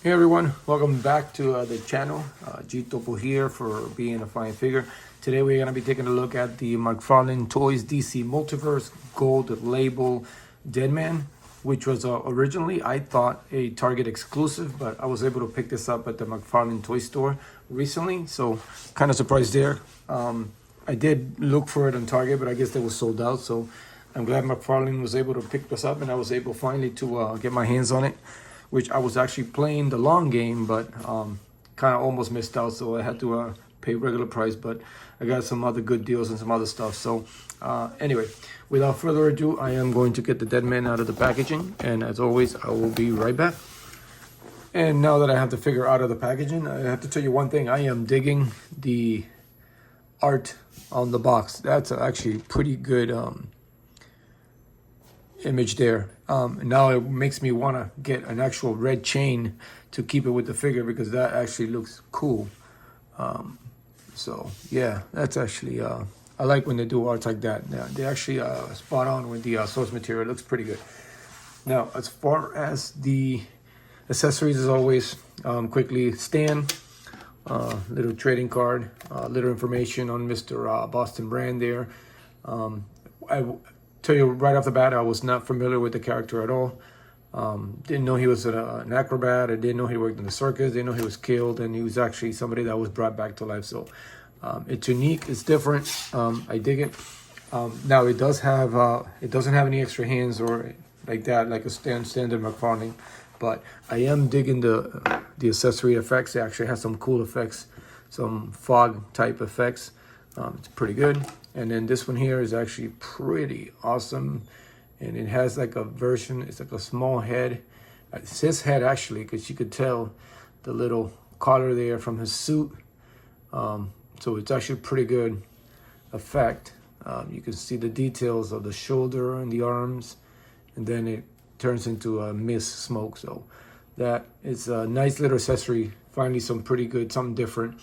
Hey everyone, welcome back to the channel. G Topo here for being a flying figure. Today we're going to be taking a look at the Mcfarlane Toys DC Multiverse Gold Label Deadman, which was originally, I thought, a Target exclusive, but I was able to pick this up at the Mcfarlane Toy Store recently, so kind of surprised there. I did look for it on Target, but I guess they were sold out, so I'm glad Mcfarlane was able to pick this up, and I was able finally to get my hands on it, which I was actually playing the long game, but kind of almost missed out, so I had to pay regular price, but I got some other good deals and some other stuff. So anyway, without further ado, I am going to get the Deadman out of the packaging, and as always, I will be right back. And now that I have the figure out of the packaging, I have to tell you one thing. I am digging the art on the box. That's actually pretty good image there. Now it makes me want to get an actual red chain to keep it with the figure, because that actually looks cool. So yeah, that's actually I like when they do art like that. Yeah, they actually spot on with the source material. It looks pretty good. Now, as far as the accessories, as always, quickly stand, little trading card, little information on Mr. Boston Brand there. I tell you right off the bat, I was not familiar with the character at all. Didn't know he was an acrobat. I didn't know he worked in the circus. Didn't know he was killed, and he was actually somebody that was brought back to life. So it's unique. It's different. I dig it. Now it does have it doesn't have any extra hands or like that, like a standard Mcfarlane. But I am digging the accessory effects. It actually has some cool effects, some fog type effects. It's pretty good. And then this one here is actually pretty awesome. And it has like a version, it's like a small head. It's his head actually, because you could tell the little collar there from his suit. So it's actually pretty good effect. You can see the details of the shoulder and the arms. And then it turns into a mist smoke. So that is a nice little accessory. Finally some pretty good, something different,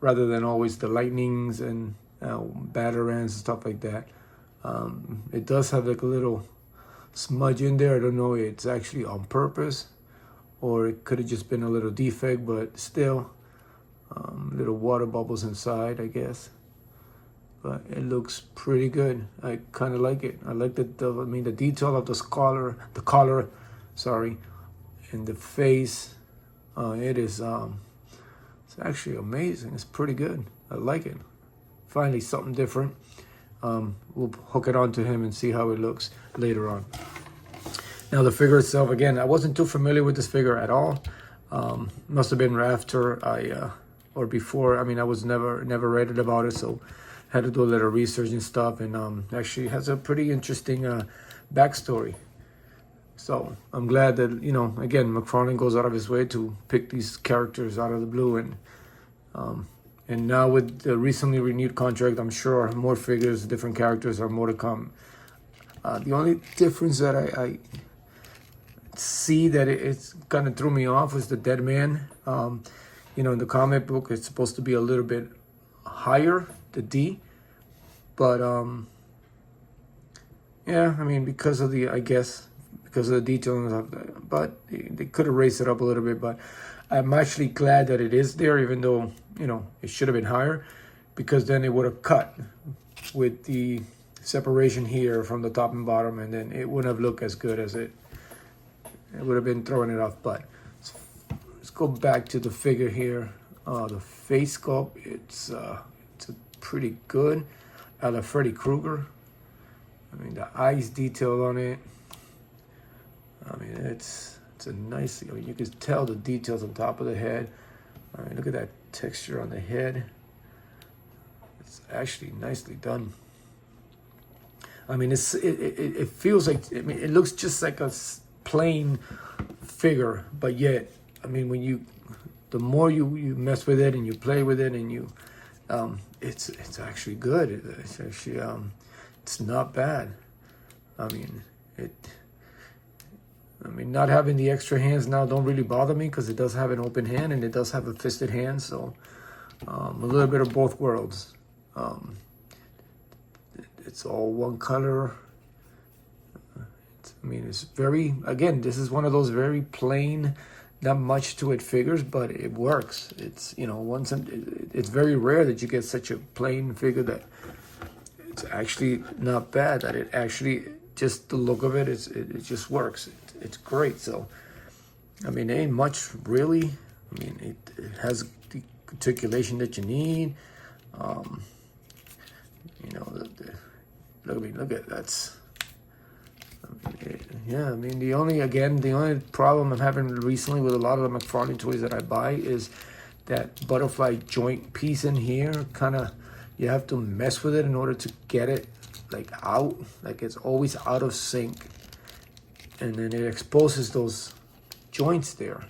rather than always the lightnings and batarangs and stuff like that. It does have like a little smudge in there. I don't know if it's actually on purpose or it could have just been a little defect, but still little water bubbles inside, I guess. But it looks pretty good. I kind of like it. I like the detail of the collar, sorry, and the face. It is it's actually amazing. It's pretty good. I like it. Finally something different. We'll hook it onto him and see how it looks later on. Now the figure itself, again, I wasn't too familiar with this figure at all. Must have been after or before. I mean, I was never read about it, so had to do a little research and stuff. And actually has a pretty interesting backstory. So I'm glad that, you know, again, Mcfarlane goes out of his way to pick these characters out of the blue. And now with the recently renewed contract, I'm sure more figures, different characters are more to come. The only difference that I see that it's kind of threw me off was the Deadman. You know, in the comic book, it's supposed to be a little bit higher, the D. But, yeah, I mean, because of the, I guess, because of the detailing of that. But they could have raised it up a little bit. But I'm actually glad that it is there, even though, you know, it should have been higher, because then it would have cut with the separation here from the top and bottom, and then it wouldn't have looked as good as it would have been throwing it off. But let's go back to the figure here. The face sculpt, it's pretty good. A la Freddy Krueger. I mean, the eyes detail on it. I mean, it's a nice, I mean, you can tell the details on top of the head. I mean, look at that texture on the head. It's actually nicely done. I mean, it feels like, I mean, it looks just like a plain figure, but yet, I mean, when the more you mess with it and you play with it and you, it's actually good. It's actually, it's not bad. I mean, not having the extra hands now don't really bother me, because it does have an open hand and it does have a fisted hand. So a little bit of both worlds. It's all one color. I mean, it's very, again, this is one of those very plain not much to it figures, but it works. It's, you know, it's very rare that you get such a plain figure that it's actually not bad, that it actually, just the look of it, it just works. It's great. So, I mean, there ain't much really. I mean, it has the articulation that you need. You know, look at that's. Yeah, I mean, the only problem I'm having recently with a lot of the Mcfarlane toys that I buy is that butterfly joint piece in here. Kind of, you have to mess with it in order to get it like out. Like it's always out of sync, and then it exposes those joints there.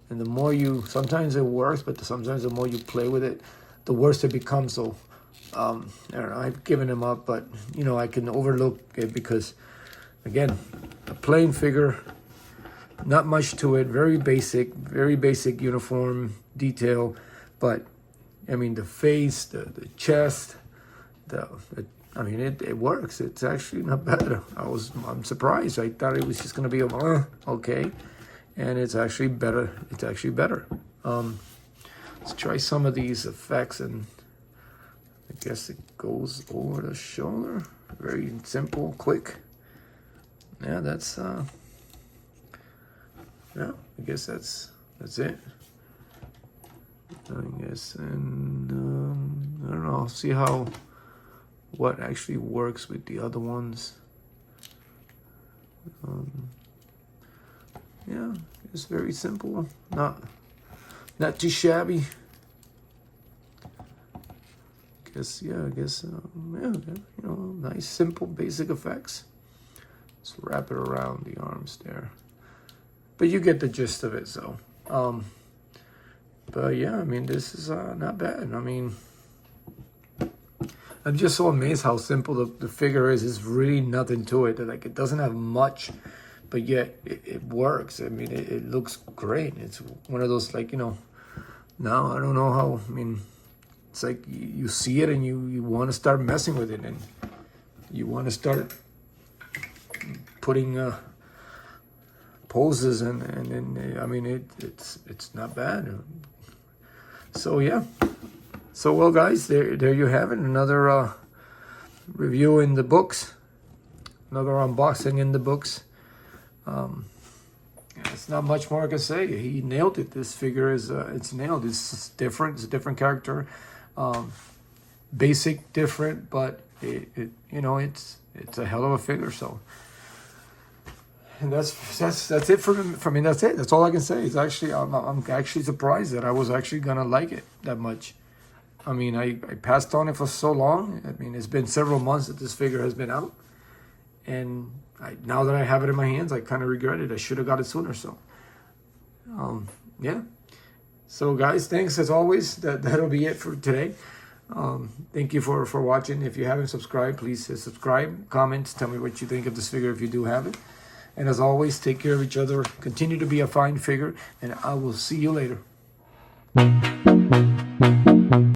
And the more sometimes it works, but sometimes the more you play with it, the worse it becomes. So, I don't know, I've given them up, but, you know, I can overlook it because, again, a plain figure, not much to it, very basic uniform detail. But, I mean, the face, the chest, I mean, it works. It's actually not bad. I'm surprised. I thought it was just going to be okay. And it's actually better. Let's try some of these effects, and I guess it goes over the shoulder. Very simple, quick. Yeah, that's yeah, I guess that's it. I guess, and I don't know. I'll see what actually works with the other ones. Yeah, it's very simple. Not too shabby. I guess, yeah, you know, nice, simple, basic effects. Let's wrap it around the arms there. But you get the gist of it, so. But yeah, I mean, this is not bad. I mean, I'm just so amazed how simple the figure is. There's really nothing to it. Like, it doesn't have much, but yet it works. I mean, it looks great. It's one of those, like, you know, now I don't know how, I mean, it's like you see it and you want to start messing with it, and you want to start putting poses and I mean, it's not bad. So yeah. So well, guys, there you have it. Another review in the books. Another unboxing in the books. It's not much more I can say. He nailed it. This figure is it's nailed. It's different. It's a different character. Basic, different, but it you know, it's a hell of a figure. So, and that's it for me. That's it. That's all I can say. It's actually I'm actually surprised that I was actually gonna like it that much. I mean, I passed on it for so long. I mean, it's been several months that this figure has been out, and now that I have it in my hands, I kind of regret it. I should have got it sooner. So, yeah. So, guys, thanks as always. That'll be it for today. Thank you for watching. If you haven't subscribed, please subscribe, comment, tell me what you think of this figure if you do have it. And as always, take care of each other. Continue to be a fine figure, and I will see you later.